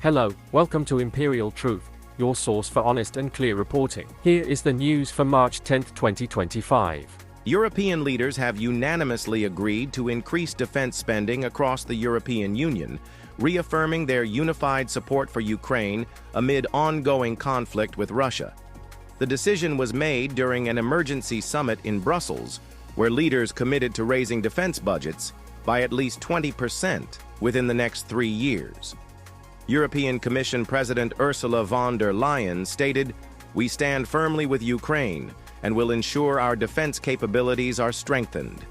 Hello, welcome to Imperial Truth, your source for honest and clear reporting. Here is the news for March 10, 2025. European leaders have unanimously agreed to increase defense spending across the European Union, reaffirming their unified support for Ukraine amid ongoing conflict with Russia. The decision was made during an emergency summit in Brussels, where leaders committed to raising defense budgets by at least 20% within the next 3 years. European Commission President Ursula von der Leyen stated, "We stand firmly with Ukraine and will ensure our defense capabilities are strengthened."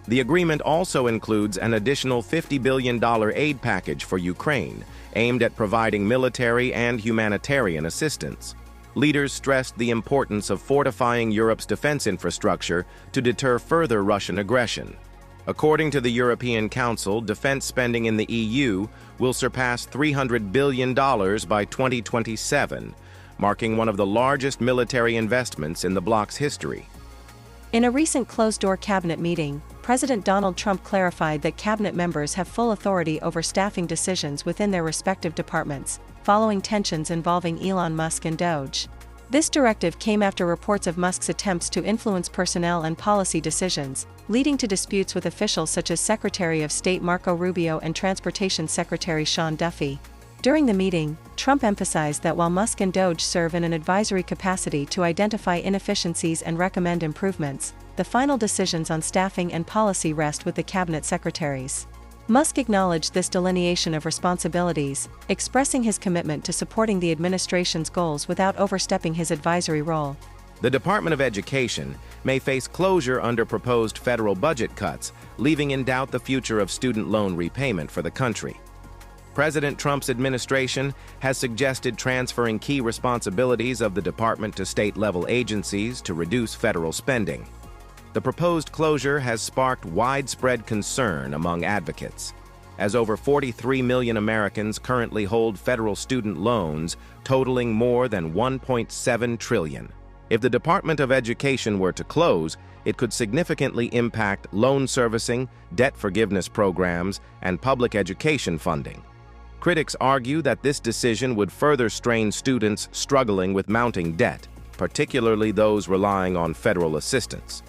The agreement also includes an additional $50 billion aid package for Ukraine, aimed at providing military and humanitarian assistance. Leaders stressed the importance of fortifying Europe's defense infrastructure to deter further Russian aggression. According to the European Council, defense spending in the EU will surpass $300 billion by 2027, marking one of the largest military investments in the bloc's history. In a recent closed-door cabinet meeting, President Donald Trump clarified that cabinet members have full authority over staffing decisions within their respective departments, following tensions involving Elon Musk and DOGE. This directive came after reports of Musk's attempts to influence personnel and policy decisions, leading to disputes with officials such as Secretary of State Marco Rubio and Transportation Secretary Sean Duffy. During the meeting, Trump emphasized that while Musk and DOGE serve in an advisory capacity to identify inefficiencies and recommend improvements, the final decisions on staffing and policy rest with the cabinet secretaries. Musk acknowledged this delineation of responsibilities, expressing his commitment to supporting the administration's goals without overstepping his advisory role. The Department of Education may face closure under proposed federal budget cuts, leaving in doubt the future of student loan repayment for the country. President Trump's administration has suggested transferring key responsibilities of the department to state-level agencies to reduce federal spending. The proposed closure has sparked widespread concern among advocates, as over 43 million Americans currently hold federal student loans totaling more than $1.7 trillion. If the Department of Education were to close, it could significantly impact loan servicing, debt forgiveness programs, and public education funding. Critics argue that this decision would further strain students struggling with mounting debt, particularly those relying on federal assistance.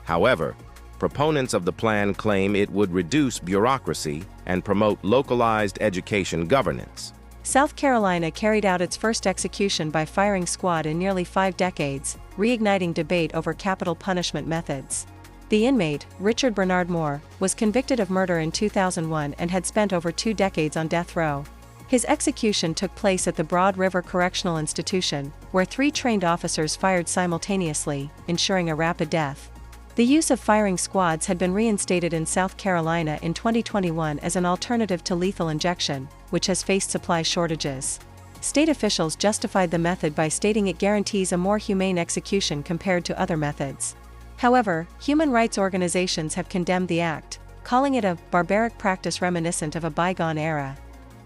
However, proponents of the plan claim it would reduce bureaucracy and promote localized education governance. South Carolina carried out its first execution by firing squad in nearly 5 decades, reigniting debate over capital punishment methods. The inmate, Richard Bernard Moore, was convicted of murder in 2001 and had spent over 2 decades on death row. His execution took place at the Broad River Correctional Institution, where 3 trained officers fired simultaneously, ensuring a rapid death. The use of firing squads had been reinstated in South Carolina in 2021 as an alternative to lethal injection, which has faced supply shortages. State officials justified the method by stating it guarantees a more humane execution compared to other methods. However, human rights organizations have condemned the act, calling it a barbaric practice reminiscent of a bygone era.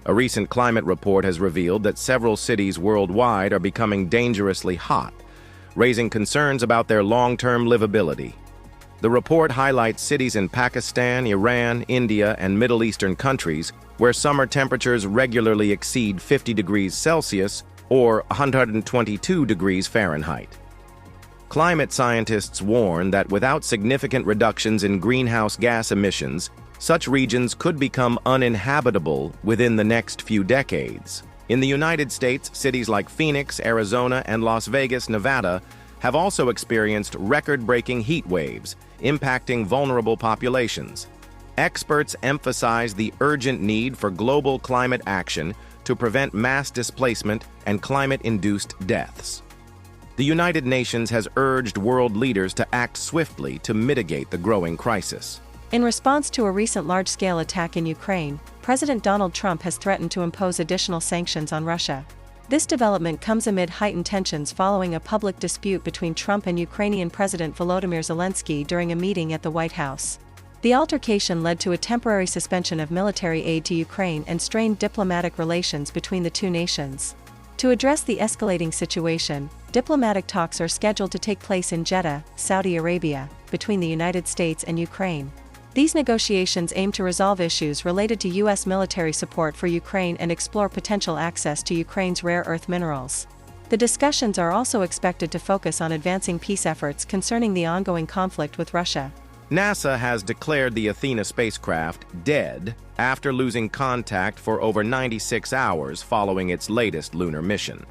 A recent climate report has revealed that several cities worldwide are becoming dangerously hot, raising concerns about their long-term livability. The report highlights cities in Pakistan, Iran, India, and Middle Eastern countries where summer temperatures regularly exceed 50 degrees Celsius or 122 degrees Fahrenheit. Climate scientists warn that without significant reductions in greenhouse gas emissions, such regions could become uninhabitable within the next few decades. In the United States, cities like Phoenix, Arizona, and Las Vegas, Nevada, have also experienced record-breaking heat waves, impacting vulnerable populations. Experts emphasize the urgent need for global climate action to prevent mass displacement and climate-induced deaths. The United Nations has urged world leaders to act swiftly to mitigate the growing crisis. In response to a recent large-scale attack in Ukraine, President Donald Trump has threatened to impose additional sanctions on Russia. This development comes amid heightened tensions following a public dispute between Trump and Ukrainian President Volodymyr Zelensky during a meeting at the White House. The altercation led to a temporary suspension of military aid to Ukraine and strained diplomatic relations between the two nations. To address the escalating situation, diplomatic talks are scheduled to take place in Jeddah, Saudi Arabia, between the United States and Ukraine. These negotiations aim to resolve issues related to U.S. military support for Ukraine and explore potential access to Ukraine's rare earth minerals. The discussions are also expected to focus on advancing peace efforts concerning the ongoing conflict with Russia. NASA has declared the Athena spacecraft dead after losing contact for over 96 hours following its latest lunar mission.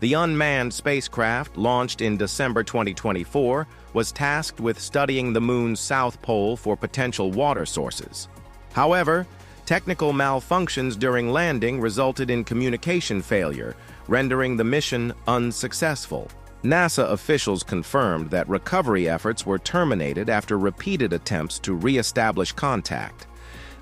The unmanned spacecraft, launched in December 2024, was tasked with studying the moon's south pole for potential water sources. However, technical malfunctions during landing resulted in communication failure, rendering the mission unsuccessful. NASA officials confirmed that recovery efforts were terminated after repeated attempts to re-establish contact.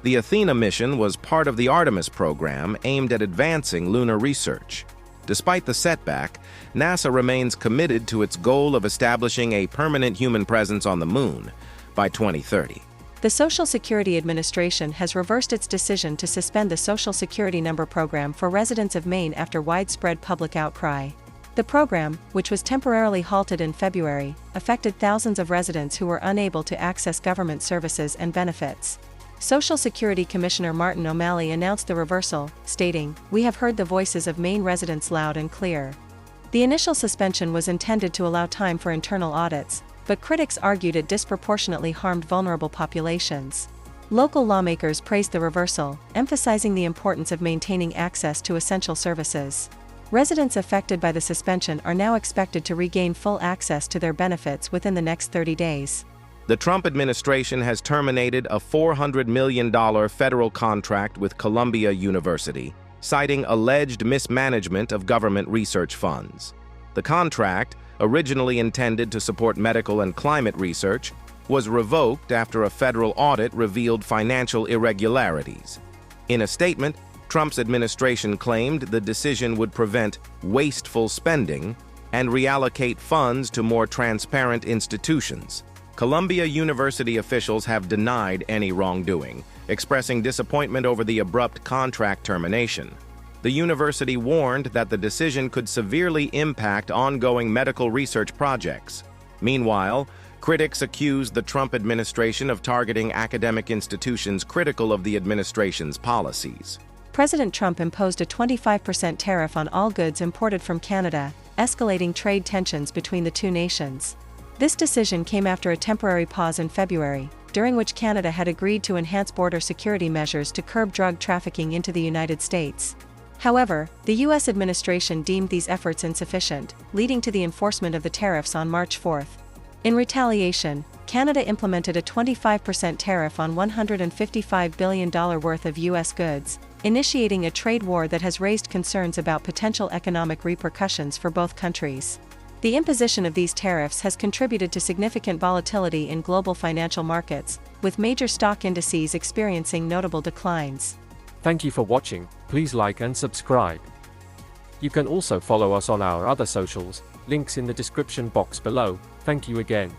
The Athena mission was part of the Artemis program aimed at advancing lunar research. Despite the setback, NASA remains committed to its goal of establishing a permanent human presence on the moon by 2030. The Social Security Administration has reversed its decision to suspend the Social Security number program for residents of Maine after widespread public outcry. The program, which was temporarily halted in February, affected thousands of residents who were unable to access government services and benefits. Social Security Commissioner Martin O'Malley announced the reversal, stating, "We have heard the voices of Maine residents loud and clear." The initial suspension was intended to allow time for internal audits, but critics argued it disproportionately harmed vulnerable populations. Local lawmakers praised the reversal, emphasizing the importance of maintaining access to essential services. Residents affected by the suspension are now expected to regain full access to their benefits within the next 30 days. The Trump administration has terminated a $400 million federal contract with Columbia University, citing alleged mismanagement of government research funds. The contract, originally intended to support medical and climate research, was revoked after a federal audit revealed financial irregularities. In a statement, Trump's administration claimed the decision would prevent wasteful spending and reallocate funds to more transparent institutions. Columbia University officials have denied any wrongdoing, expressing disappointment over the abrupt contract termination. The university warned that the decision could severely impact ongoing medical research projects. Meanwhile, critics accused the Trump administration of targeting academic institutions critical of the administration's policies. President Trump imposed a 25% tariff on all goods imported from Canada, escalating trade tensions between the two nations. This decision came after a temporary pause in February, during which Canada had agreed to enhance border security measures to curb drug trafficking into the United States. However, the U.S. administration deemed these efforts insufficient, leading to the enforcement of the tariffs on March 4. In retaliation, Canada implemented a 25% tariff on $155 billion worth of U.S. goods, initiating a trade war that has raised concerns about potential economic repercussions for both countries. The imposition of these tariffs has contributed to significant volatility in global financial markets, with major stock indices experiencing notable declines. Thank you for watching. Please like and subscribe. You can also follow us on our other socials, links in the description box below. Thank you again.